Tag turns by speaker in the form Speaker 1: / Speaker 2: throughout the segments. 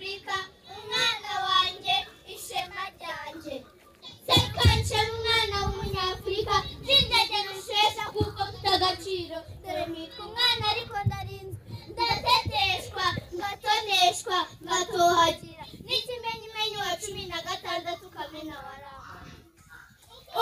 Speaker 1: Afrika umwana wanjye ishema ryanjye sekanje umwana w'umunyafrika sindajya gushesha kuko tutagaciro dore nitwa umwana ariko ndarinze ndateteshwa ngatoneshwa ngatohagira n'ikimenyimenyi wa 16 kamena warama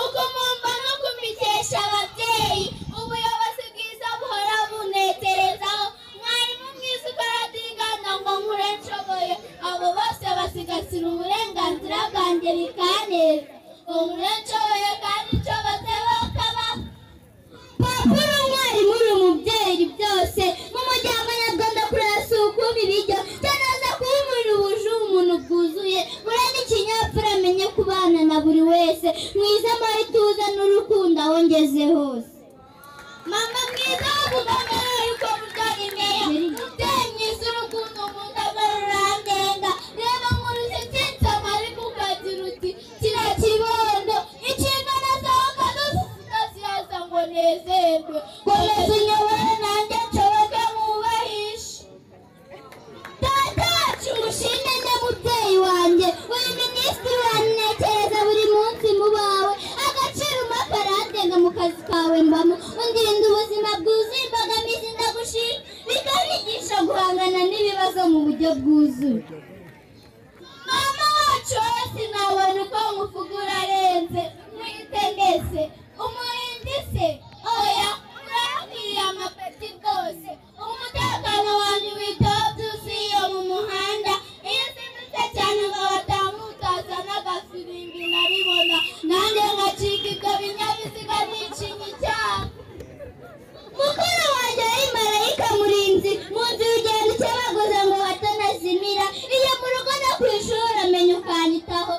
Speaker 1: uko mumba no kumikesha ababyeyi ubuyobozi bwiza buhora buneterezaho mwarimu mwiza ukaratingana ngo nkure nshoboye abo bose basigasira uburenganzira bwanjye bikaneza ngo nkure nshoboye kandi nshobotse bakaba pakuru mwarimu uri umubyeyi byose mu muryango nyarwanda kurasa ukuba ibiryo cyanaza kuba umuntu wuje umuntu bwuzuye urane ikinyapfura amenye kubana na buri wese mwiza amahituza n'urukundo aho ngeze hose mama mwiza wavugamera yuko mutarimeye mubyeyi mwiza urukundo mundagara urandenga reba nk'urushyitsi ariko ukagira uti kira kibondo inshingano zawe ukazisigaza ngo nezerwe komeza unyobore nanjye nshoboke mwubahishe data wacu mushime nde mubyeyi wanjye uri minisitiri wantekereza buri munsi mu bawe agaciro umaparadenga mu kazi kawe mbamo undinda ubuzima bwuzuye imbogamizi ndagushima bikanyigisha guhangana n'ibibazo mu buryo bwuzuye mama wacu wowe sinabona uko nkufugura arenze mwite mbese umurinzi se oya urakwiriye amapeti bwose umutekano wanjye witaho byuzuye mu muhanda iyo uzindutse cyane ngo batamutaza n'agafirimbi nabibona nanjye ngacika ibyo binyabiziga n'icinyi cyabo mukuru wanjye ari marayika murinzi mu nzu ugenda ukebaguza ngo batanazimira iyo mu rugo no ku ishuri amenya ukanyitaho